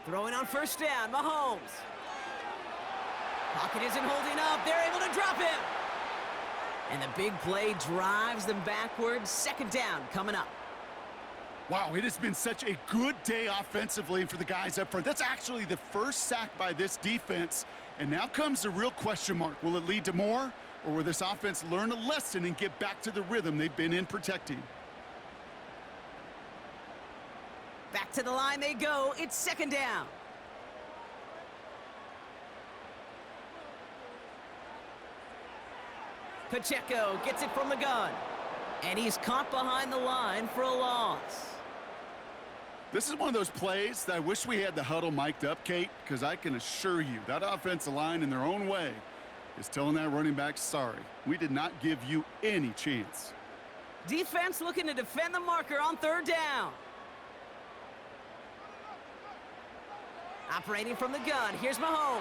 Throwing on first down, Mahomes. Pocket isn't holding up. They're able to drop him. And the big play drives them backwards. Second down coming up. Wow, it has been such a good day offensively for the guys up front. That's actually the first sack by this defense. And now comes the real question mark. Will it lead to more? Or will this offense learn a lesson and get back to the rhythm they've been in protecting? Back to the line they go. It's second down. Pacheco gets it from the gun. And he's caught behind the line for a loss. This is one of those plays that I wish we had the huddle mic'd up, Kate, because I can assure you that offensive line in their own way is telling that running back, sorry, we did not give you any chance. Defense looking to defend the marker on third down. Operating from the gun, here's Mahomes.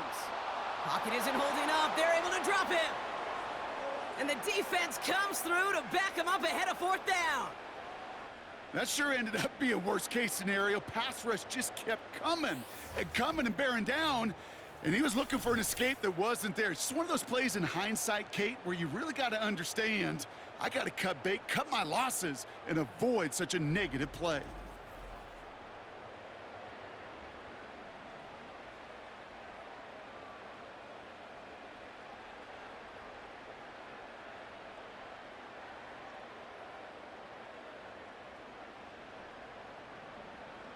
Pocket isn't holding up, they're able to drop him. And the defense comes through to back him up ahead of fourth down. That sure ended up being a worst-case scenario. Pass rush just kept coming and bearing down, and he was looking for an escape that wasn't there. It's just one of those plays in hindsight, Kate, where you really got to understand, I got to cut bait, cut my losses, and avoid such a negative play.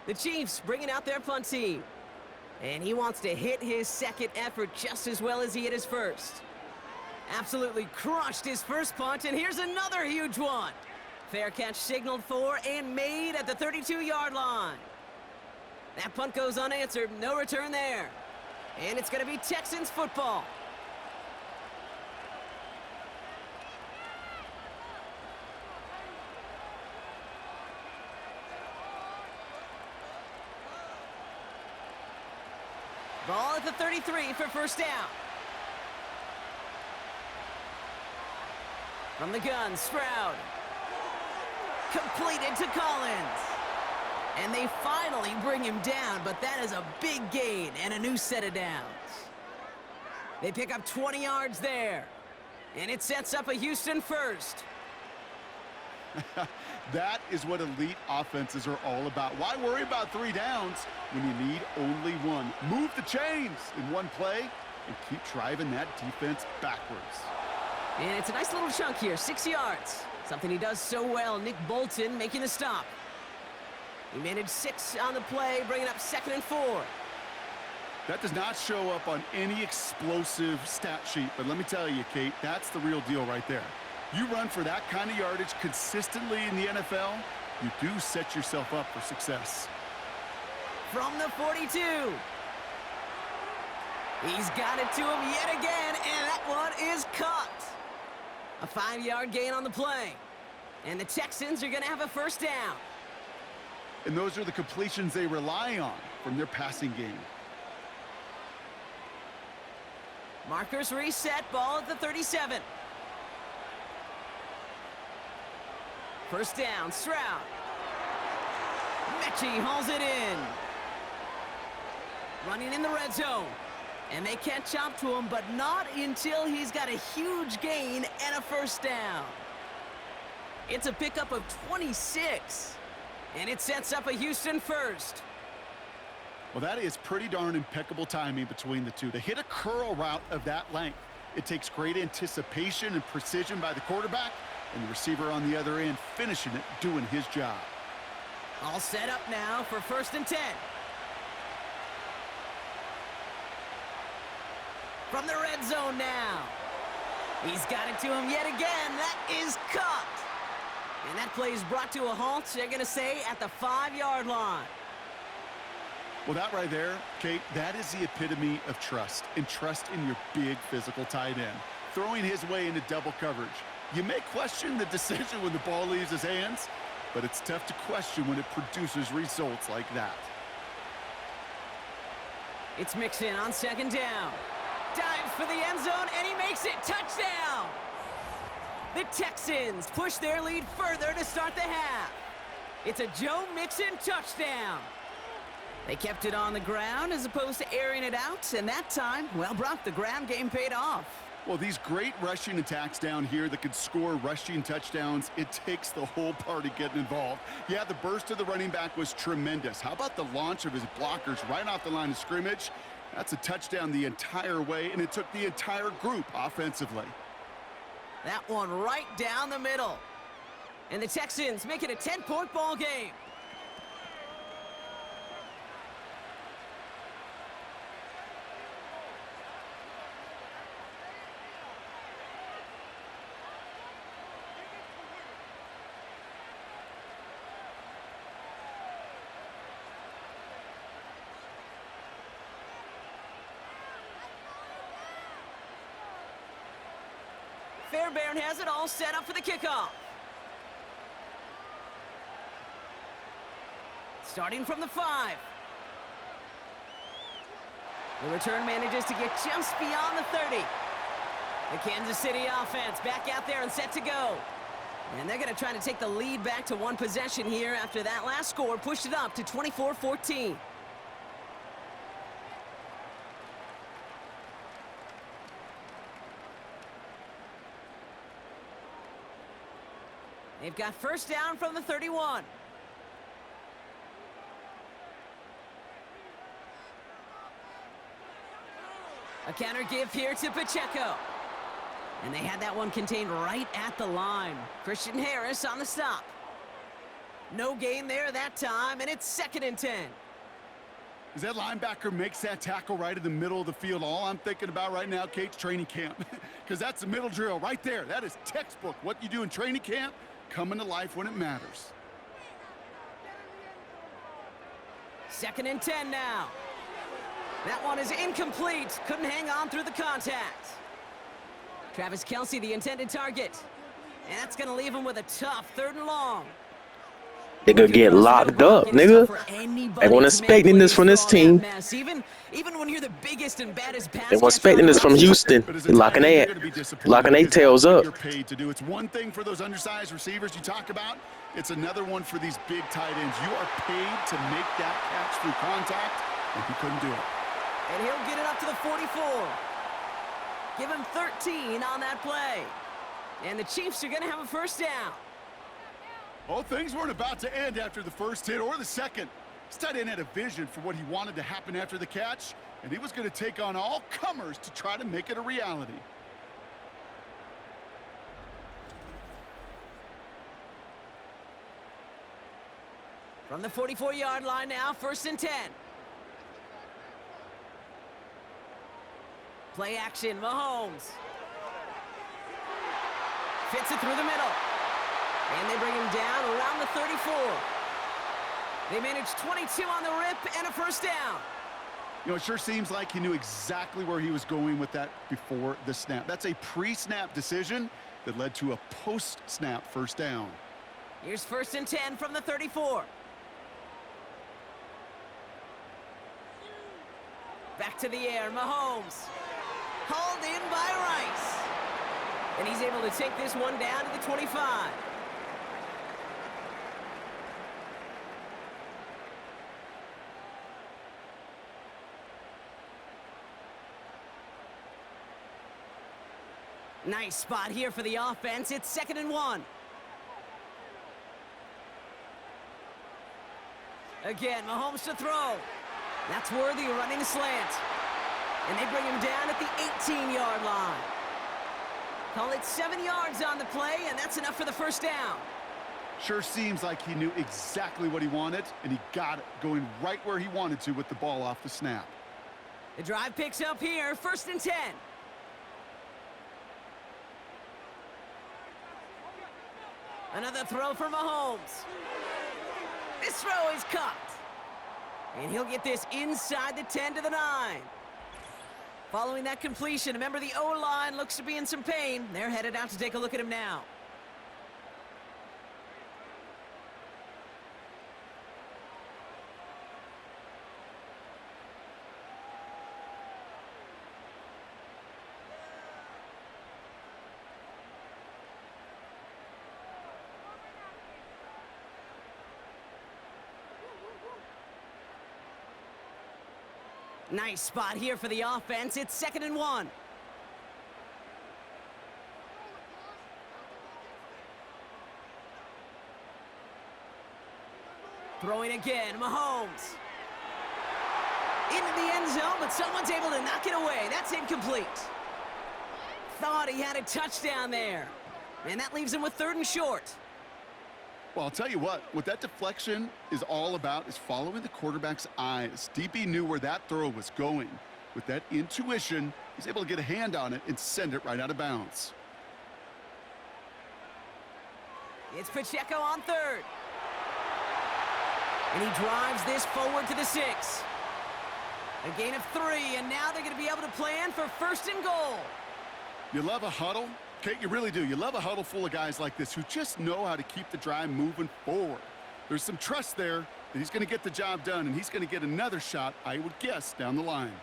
The Chiefs bringing out their punt team. And he wants to hit his second effort just as well as he hit his first. Absolutely crushed his first punt, and here's another huge one. Fair catch signaled for and made at the 32-yard line. That punt goes unanswered, no return there. And it's going to be Texans football. Ball at the 33 for first down. From the gun, Stroud. Completed to Collins. And they finally bring him down, but that is a big gain and a new set of downs. They pick up 20 yards there. And it sets up a Houston first. That is what elite offenses are all about. Why worry about 3 downs when you need only one? Move the chains in one play and keep driving that defense backwards. And it's a nice little chunk here, 6 yards. Something he does so well, Nick Bolton making the stop. He managed 6 on the play, bringing up 2nd and 4. That does not show up on any explosive stat sheet, but let me tell you, Kate, that's the real deal right there. You run for that kind of yardage consistently in the NFL, you do set yourself up for success. From the 42. He's got it to him yet again, and that one is caught. A 5-yard gain on the play. And the Texans are going to have a first down. And those are the completions they rely on from their passing game. Markers reset, ball at the 37. First down, Stroud. Mechie hauls it in. Running in the red zone. And they catch up to him, but not until he's got a huge gain and a first down. It's a pickup of 26. And it sets up a Houston first. Well, that is pretty darn impeccable timing between the two. To hit a curl route of that length, it takes great anticipation and precision by the quarterback, and the receiver on the other end finishing it, doing his job. All set up now for 1st and 10. From the red zone now. He's got it to him yet again. That is caught. And that play is brought to a halt, they're going to say, at the 5-yard line. Well, that right there, Kate, that is the epitome of trust, and trust in your big physical tight end. Throwing his way into double coverage. You may question the decision when the ball leaves his hands, but it's tough to question when it produces results like that. It's Mixon on 2nd down. Dives for the end zone, and he makes it. Touchdown! The Texans push their lead further to start the half. It's a Joe Mixon touchdown. They kept it on the ground as opposed to airing it out, and that time, well, Brock, the ground game paid off. Well, these great rushing attacks down here that could score rushing touchdowns, it takes the whole party getting involved. Yeah, the burst of the running back was tremendous. How about the launch of his blockers right off the line of scrimmage? That's a touchdown the entire way, and it took the entire group offensively. That one right down the middle. And the Texans make it a 10-point ball game. Fairbairn has it all set up for the kickoff. Starting from the 5. The return manages to get just beyond the 30. The Kansas City offense back out there and set to go. And they're going to try to take the lead back to one possession here after that last score pushed it up to 24-14. They've got first down from the 31. A counter give here to Pacheco. And they had that one contained right at the line. Christian Harris on the stop. No gain there that time, and it's 2nd and 10. As that linebacker makes that tackle right in the middle of the field, all I'm thinking about right now, Kate's training camp. Because that's the middle drill right there. That is textbook. What you do in training camp, coming to life when it matters. 2nd and 10 now. That one is incomplete. Couldn't hang on through the contact. Travis Kelce, the intended target. And that's going to leave him with a tough 3rd and long. They're going to get locked up, nigga. They weren't expecting this from this team. Even when you're the biggest and baddest pass They weren't expecting this from Houston. They're locking their tails up. You're paid to do. It's one thing for those undersized receivers you talk about. It's another one for these big tight ends. You are paid to make that catch through contact, and he couldn't do it. And he'll get it up to the 44. Give him 13 on that play. And the Chiefs are going to have a first down. Well, things weren't about to end after the first hit or the second. This tight end had a vision for what he wanted to happen after the catch, and he was going to take on all comers to try to make it a reality. From the 44-yard line now, 1st and 10. Play action, Mahomes. Fits it through the middle. And they bring him down around the 34. They manage 22 on the rip and a first down. You know, it sure seems like he knew exactly where he was going with that before the snap. That's a pre-snap decision that led to a post-snap first down. Here's 1st and 10 from the 34. Back to the air, Mahomes. Hauled in by Rice. And he's able to take this one down to the 25. Nice spot here for the offense. It's 2nd and 1. Again, Mahomes to throw. That's worthy, running a slant. And they bring him down at the 18-yard line. Call it 7 yards on the play, and that's enough for the first down. Sure seems like he knew exactly what he wanted, and he got it, going right where he wanted to with the ball off the snap. The drive picks up here, 1st and 10. Another throw for Mahomes. This throw is caught. And he'll get this inside the 10 to the 9. Following that completion, a member of the O-line looks to be in some pain. They're headed out to take a look at him now. Nice spot here for the offense. It's 2nd and 1. Throwing again, Mahomes. Into the end zone, but someone's able to knock it away. That's incomplete. Thought he had a touchdown there. And that leaves him with 3rd and short. Well, I'll tell you what that deflection is all about is following the quarterback's eyes. DB knew where that throw was going. With that intuition, he's able to get a hand on it and send it right out of bounds. It's Pacheco on 3rd. And he drives this forward to the 6. A gain of 3, and now they're going to be able to plan for 1st and goal. You love a huddle? Kate, you really do. You love a huddle full of guys like this who just know how to keep the drive moving forward. There's some trust there that he's going to get the job done, and he's going to get another shot, I would guess, down the line.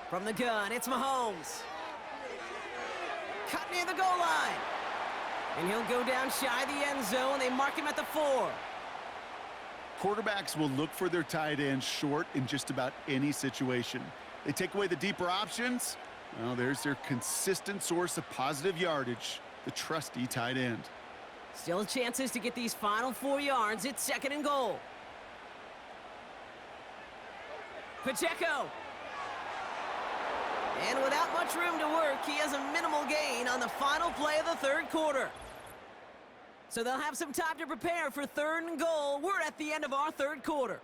From the gun, it's Mahomes. Cut near the goal line. And he'll go down shy of the end zone. They mark him at the 4. Quarterbacks will look for their tight end short in just about any situation. They take away the deeper options. Well, there's their consistent source of positive yardage, the trusty tight end. Still chances to get these final 4 yards. It's 2nd and goal. Pacheco. And without much room to work, he has a minimal gain on the final play of the 3rd quarter. So they'll have some time to prepare for 3rd and goal. We're at the end of our 3rd quarter.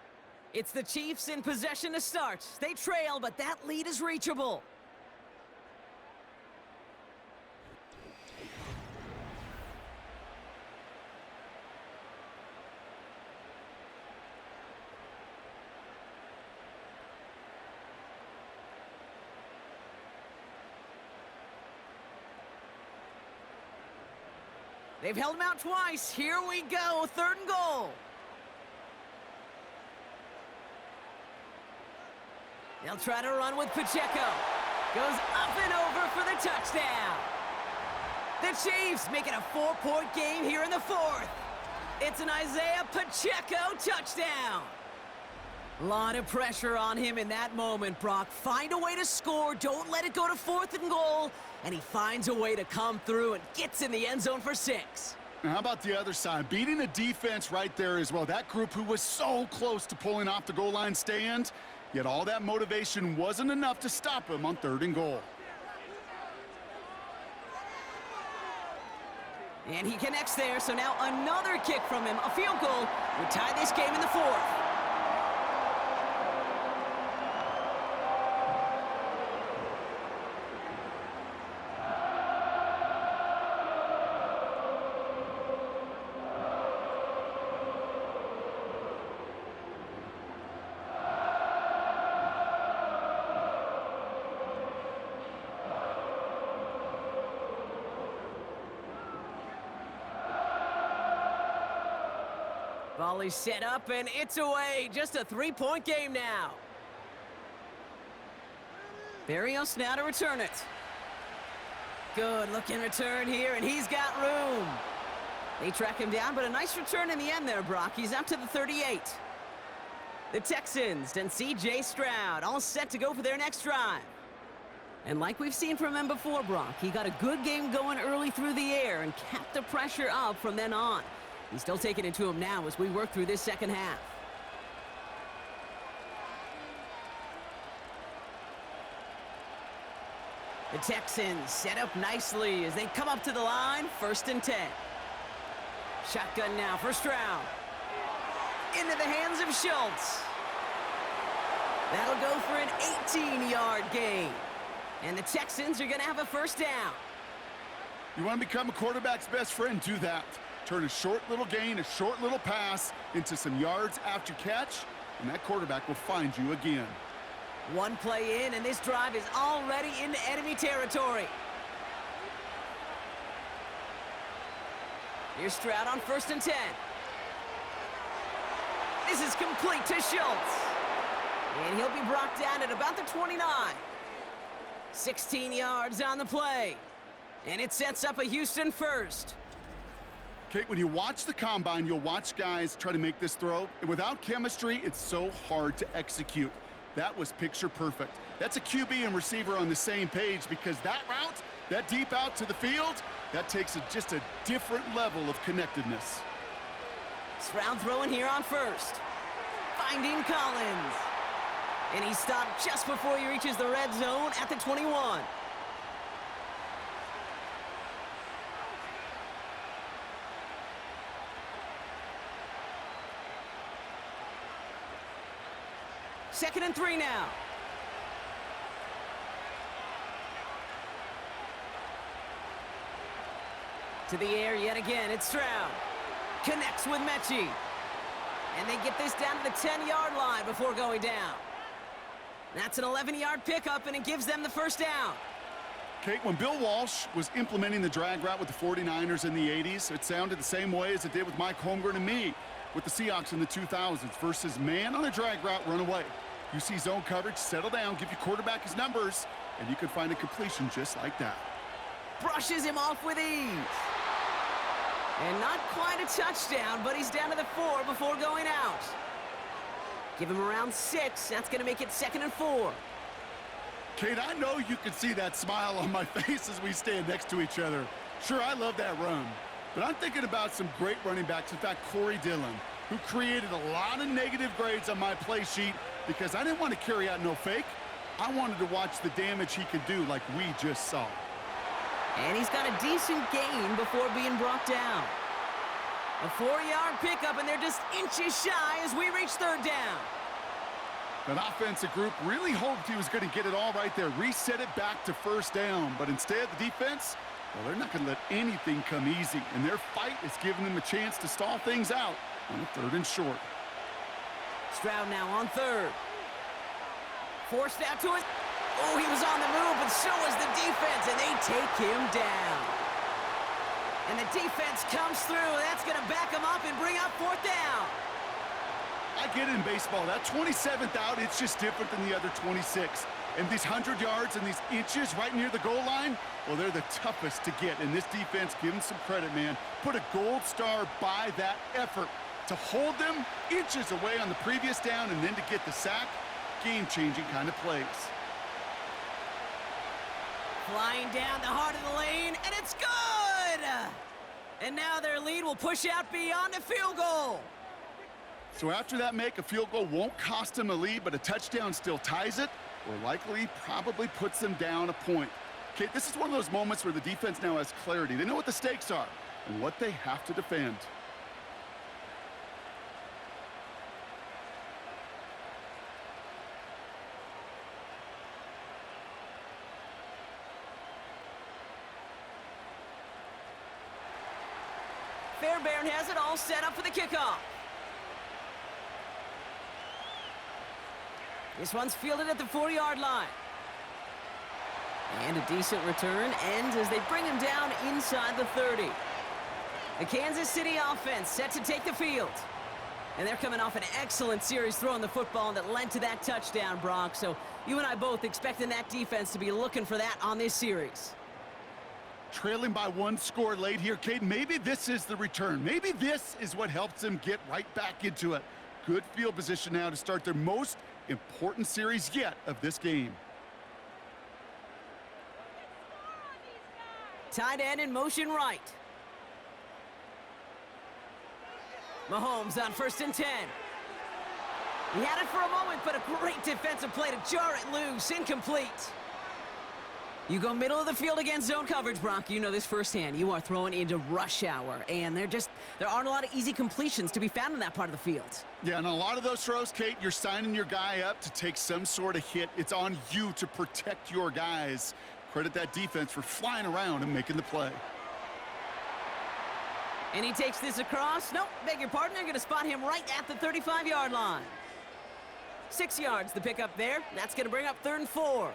It's the Chiefs in possession to start. They trail, but that lead is reachable. They've held him out twice. Here we go, 3rd and goal. They'll try to run with Pacheco. Goes up and over for the touchdown. The Chiefs make it a 4-point game here in the 4th. It's an Isaiah Pacheco touchdown. A lot of pressure on him in that moment, Brock. Find a way to score. Don't let it go to 4th and goal. And he finds a way to come through and gets in the end zone for 6. Now, how about the other side? Beating the defense right there as well. That group who was so close to pulling off the goal line stand, yet all that motivation wasn't enough to stop him on 3rd and goal. And he connects there, so now another kick from him. A field goal would tie this game in the 4th. Volley set up, and it's away. Just a 3-point game now. Barrios now to return it. Good looking return here, and he's got room. They track him down, but a nice return in the end there, Brock. He's up to the 38. The Texans and C.J. Stroud all set to go for their next drive. And like we've seen from him before, Brock, he got a good game going early through the air and kept the pressure up from then on. He's still taking it to him now as we work through this second half. The Texans set up nicely as they come up to the line, 1st and 10. Shotgun now for Stroud. Into the hands of Schultz. That'll go for an 18-yard gain. And the Texans are going to have a 1st down. You want to become a quarterback's best friend? Do that. Turn a short little gain, a short little pass into some yards after catch, and that quarterback will find you again. One play in, and this drive is already into enemy territory. Here's Stroud on 1st and 10. This is complete to Schultz. And he'll be brought down at about the 29. 16 yards on the play. And it sets up a Houston 1st. Kate, when you watch the combine, you'll watch guys try to make this throw, and without chemistry, it's so hard to execute. That was picture perfect. That's a QB and receiver on the same page, because that route, that deep out to the field, that takes just a different level of connectedness. Stroud throwing here on first. Finding Collins. And he stopped just before he reaches the red zone at the 21. Second and 3 now. To the air yet again, it's Stroud. Connects with Mechie. And they get this down to the 10-yard line before going down. That's an 11-yard pickup, and it gives them the first down. Kate, when Bill Walsh was implementing the drag route with the 49ers in the 80s, it sounded the same way as it did with Mike Holmgren and me with the Seahawks in the 2000s versus man on a drag route, run away. You see zone coverage, settle down, give your quarterback his numbers, and you can find a completion just like that. Brushes him off with ease. And not quite a touchdown, but he's down to the 4 before going out. Give him around 6. That's going to make it 2nd and 4. Kate, I know you can see that smile on my face as we stand next to each other. Sure, I love that run. But I'm thinking about some great running backs. In fact, Corey Dillon, who created a lot of negative grades on my play sheet because I didn't want to carry out no fake. I wanted to watch the damage he could do like we just saw. And he's got a decent gain before being brought down. A 4-yard pickup, and they're just inches shy as we reach 3rd down. That offensive group really hoped he was going to get it all right there, reset it back to 1st down. But instead, the defense, well, they're not going to let anything come easy. And their fight is giving them a chance to stall things out on a 3rd and short. Stroud now on 3rd. Forced out to it. Oh, he was on the move, but so was the defense, and they take him down. And the defense comes through. That's going to back him up and bring up 4th down. I get it in baseball. That 27th out, it's just different than the other 26. And these 100 yards and these inches right near the goal line, well, they're the toughest to get. And this defense, give them some credit, man. Put a gold star by that effort to hold them inches away on the previous down and then to get the sack. Game-changing kind of plays. Flying down the heart of the lane, and it's good! And now their lead will push out beyond a field goal. So after that make, a field goal won't cost them a lead, but a touchdown still ties it, or likely probably puts them down a point. Okay, this is one of those moments where the defense now has clarity. They know what the stakes are and what they have to defend. Fairbairn has it all set up for the kickoff. This one's fielded at the 4-yard line. And a decent return ends as they bring him down inside the 30. The Kansas City offense set to take the field. And they're coming off an excellent series throwing the football that led to that touchdown, Brock. So you and I both expecting that defense to be looking for that on this series. Trailing by 1 score late here, Kate. Maybe this is the return. Maybe this is what helps them get right back into it. Good field position now to start their most important series yet of this game. Tight end in motion right. Mahomes on 1st and 10. He had it for a moment, but a great defensive play to jar it loose. Incomplete. You go middle of the field against zone coverage, Brock. You know this firsthand. You are throwing into rush hour, and there aren't a lot of easy completions to be found in that part of the field. Yeah, and a lot of those throws, Kate, you're signing your guy up to take some sort of hit. It's on you to protect your guys. Credit that defense for flying around and making the play. And he takes this across. Nope, beg your pardon. They're going to spot him right at the 35-yard line. 6 yards, the pickup there. That's going to bring up 3rd and 4.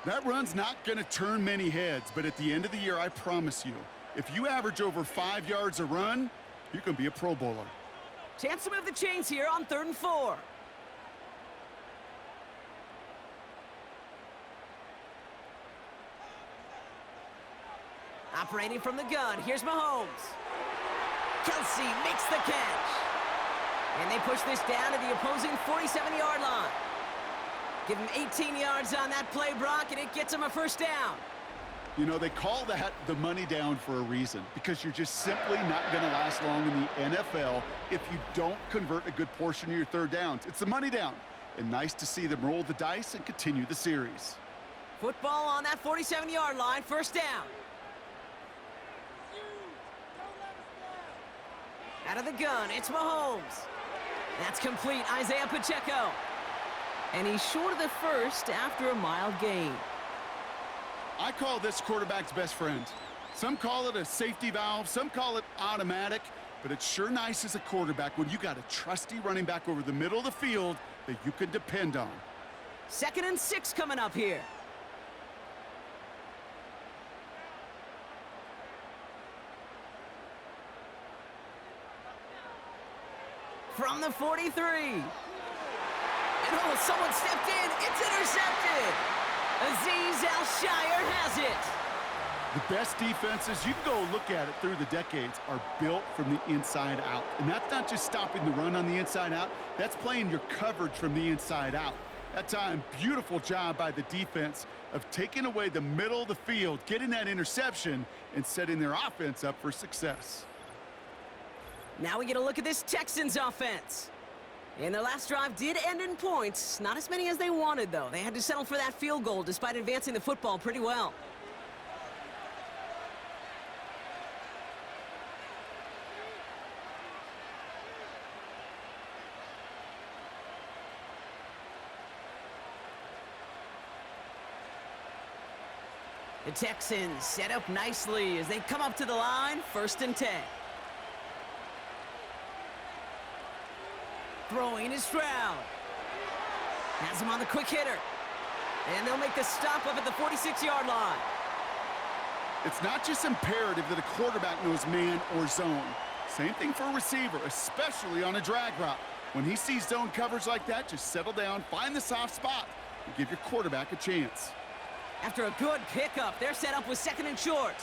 That run's not going to turn many heads, but at the end of the year, I promise you, if you average over 5 yards a run, you can be a Pro Bowler. Chance to move the chains here on 3rd and 4. Operating from the gun, here's Mahomes. Kelsey makes the catch. And they push this down to the opposing 47-yard line. Give him 18 yards on that play, Brock, and it gets him a first down. You know, they call that the money down for a reason, because you're just simply not going to last long in the NFL if you don't convert a good portion of your third downs. It's the money down. And nice to see them roll the dice and continue the series. Football on that 47-yard line, first down. Out of the gun, it's Mahomes. That's complete, Isaiah Pacheco. And he's short of the first after a mild gain. I call this quarterback's best friend. Some call it a safety valve, some call it automatic, but it's sure nice as a quarterback when you got a trusty running back over the middle of the field that you can depend on. 2nd and 6 coming up here. From the 43. And oh, someone stepped in. It's intercepted. Azeez Al-Shire has it. The best defenses, you can go look at it through the decades, are built from the inside out. And that's not just stopping the run on the inside out. That's playing your coverage from the inside out. That time, beautiful job by the defense of taking away the middle of the field, getting that interception, and setting their offense up for success. Now we get a look at this Texans offense. And their last drive did end in points. Not as many as they wanted, though. They had to settle for that field goal despite advancing the football pretty well. The Texans set up nicely as they come up to the line, 1st and 10. Throwing is Stroud. Has him on the quick hitter. And they'll make the stop up at the 46-yard line. It's not just imperative that a quarterback knows man or zone. Same thing for a receiver, especially on a drag route. When he sees zone coverage like that, just settle down, find the soft spot, and give your quarterback a chance. After a good pickup, they're set up with 2nd and short.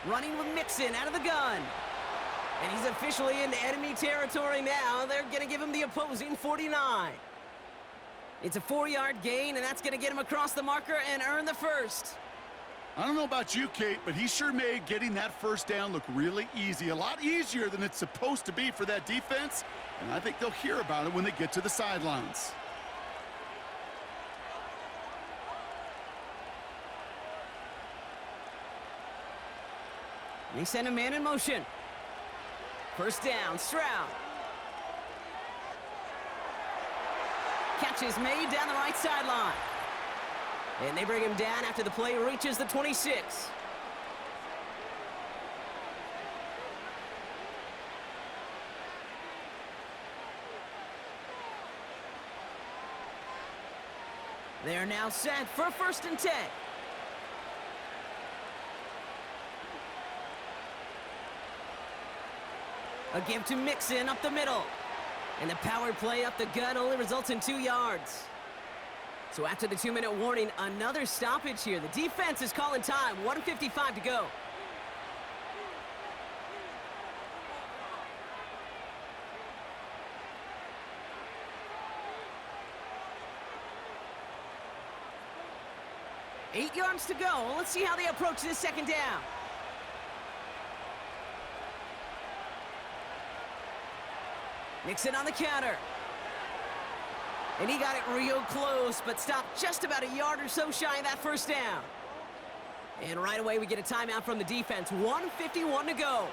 Running with Mixon out of the gun. And he's officially in enemy territory now. They're going to give him the opposing 49. It's a 4-yard gain, and that's going to get him across the marker and earn the first. I don't know about you, Kate, but he sure made getting that first down look really easy. A lot easier than it's supposed to be for that defense. And I think they'll hear about it when they get to the sidelines. They send a man in motion. First down, Stroud. Catch is made down the right sideline. And they bring him down after the play reaches the 26. They are now set for 1st and 10. A give to Mixon up the middle. And the power play up the gut only results in 2 yards. So after the 2-minute warning, another stoppage here. The defense is calling time. 1:55 to go. Eight yards to go. Let's see how they approach this 2nd down. Mixon on the counter. And he got it real close, but stopped just about a yard or so shy of that first down. And right away, we get a timeout from the defense. 1:51 to go.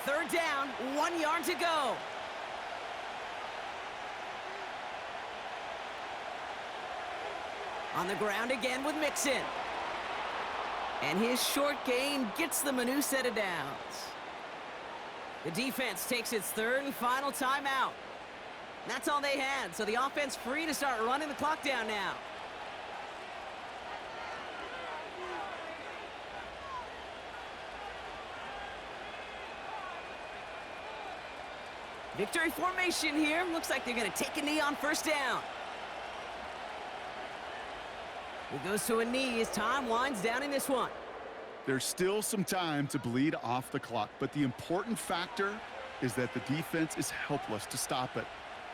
Third down, 1 yard to go. On the ground again with Mixon. And his short gain gets them a new set of downs. The defense takes its 3rd and final timeout. That's all they had, so the offense free to start running the clock down now. Victory formation here. Looks like they're going to take a knee on first down. He goes to a knee as time winds down in this one. There's still some time to bleed off the clock, but the important factor is that the defense is helpless to stop it.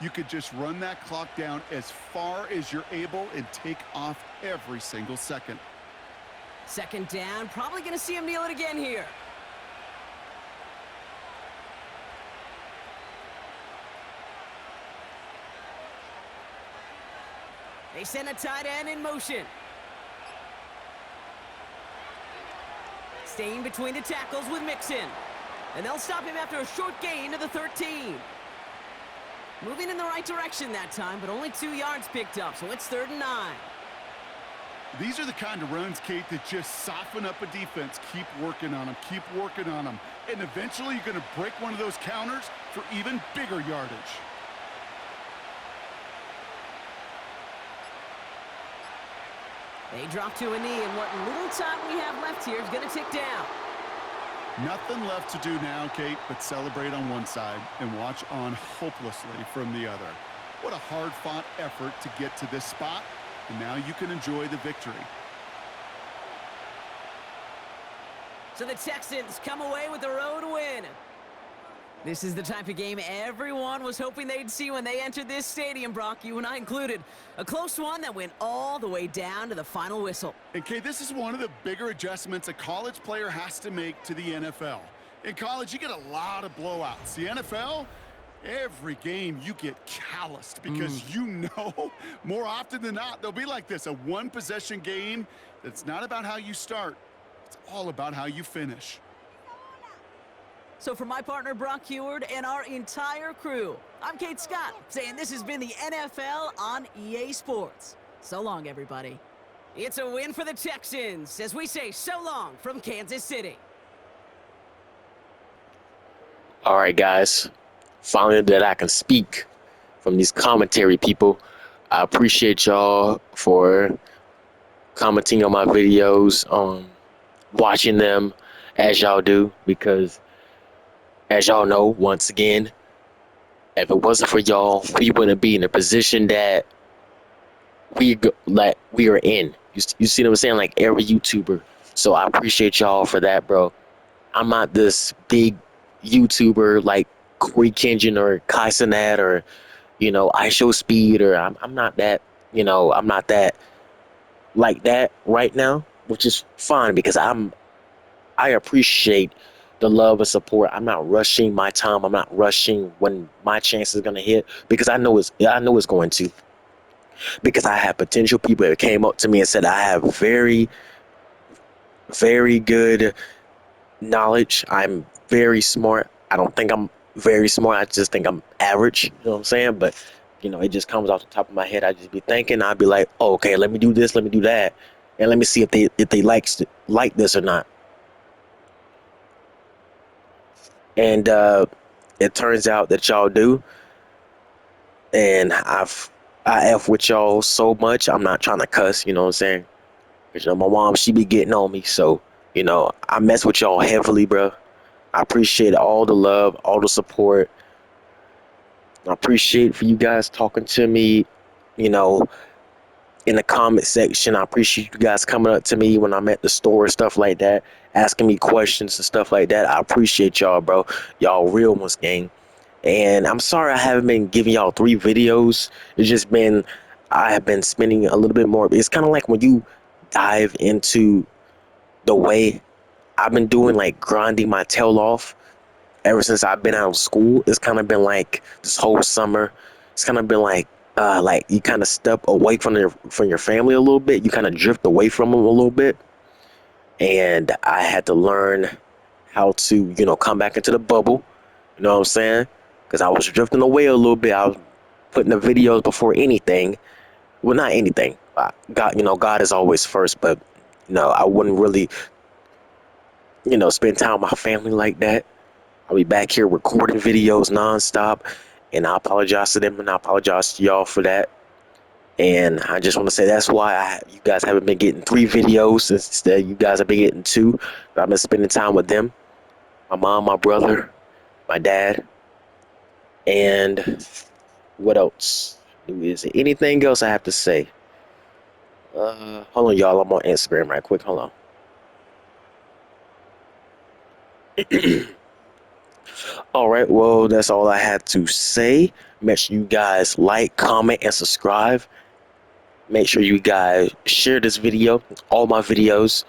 You could just run that clock down as far as you're able and take off every single second. Second down, probably going to see him kneel it again here. They send a tight end in motion. Staying between the tackles with Mixon. And they'll stop him after a short gain to the 13. Moving in the right direction that time, but only 2 yards picked up, so it's 3rd and 9. These are the kind of runs, Kate, that just soften up a defense. Keep working on them, keep working on them. And eventually you're going to break one of those counters for even bigger yardage. They drop to a knee, and what little time we have left here is going to tick down. Nothing left to do now, Kate, but celebrate on one side and watch on hopelessly from the other. What a hard-fought effort to get to this spot, and now you can enjoy the victory. So the Texans come away with the road win. This is the type of game everyone was hoping they'd see when they entered this stadium, Brock, you and I included. A close one that went all the way down to the final whistle. And, Kate, this is one of the bigger adjustments a college player has to make to the NFL. In college, you get a lot of blowouts. The NFL, every game you get calloused because you know more often than not they'll be like this, a one-possession game that's not about how you start. It's all about how you finish. So for my partner, Brock Heward, and our entire crew, I'm Kate Scott, saying this has been the NFL on EA Sports. So long, everybody. It's a win for the Texans, as we say so long from Kansas City. All right, guys. Finally that I can speak from these commentary people. I appreciate y'all for commenting on my videos, watching them as y'all do, because as y'all know, once again, if it wasn't for y'all, we wouldn't be in the position that we are in. You see what I'm saying? Like every YouTuber. So I appreciate y'all for that, bro. I'm not this big YouTuber like Corey Kenjan or Kai Cenat or, I Show Speed, or I'm not that, I'm not that like that right now, which is fine because I appreciate the love and support. I'm not rushing my time. I'm not rushing when my chance is gonna hit because I know it's going to. Because I have potential people that came up to me and said I have very, very good knowledge. I'm very smart. I don't think I'm very smart. I just think I'm average. You know what I'm saying? But it just comes off the top of my head. I just be thinking. I'd be like, oh, okay, let me do this, let me do that, and let me see if they like this or not. And it turns out that y'all do, and I F with y'all so much. I'm not trying to cuss, you know what I'm saying? Because my mom, she be getting on me, so I mess with y'all heavily, bro. I appreciate all the love, all the support. I appreciate for you guys talking to me, in the comment section. I appreciate you guys coming up to me when I'm at the store and stuff like that, asking me questions and stuff like that. I appreciate y'all, bro. Y'all real ones, gang. And I'm sorry I haven't been giving y'all 3 videos. It's just been, I have been spending a little bit more. It's kind of like when you dive into the way I've been doing, like grinding my tail off ever since I've been out of school. It's kind of been like this whole summer. It's kind of been like you kind of step away from your family a little bit. You kind of drift away from them a little bit. And I had to learn how to, come back into the bubble. You know what I'm saying? Because I was drifting away a little bit. I was putting the videos before anything. Well, not anything. God, God is always first. But, I wouldn't really, spend time with my family like that. I'll be back here recording videos nonstop. And I apologize to them, and I apologize to y'all for that. And I just want to say that's why you guys haven't been getting 3 videos. Instead, you guys have been getting 2. I've been spending time with them. My mom, my brother, my dad. And what else? Is there anything else I have to say? Hold on, y'all. I'm on Instagram right quick. Hold on. All right, well, that's all I had to say. Make sure you guys like, comment, and subscribe. Make sure you guys share this video, all my videos.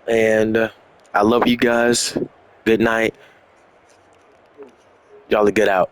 And I love you guys. Good night. Y'all are good out.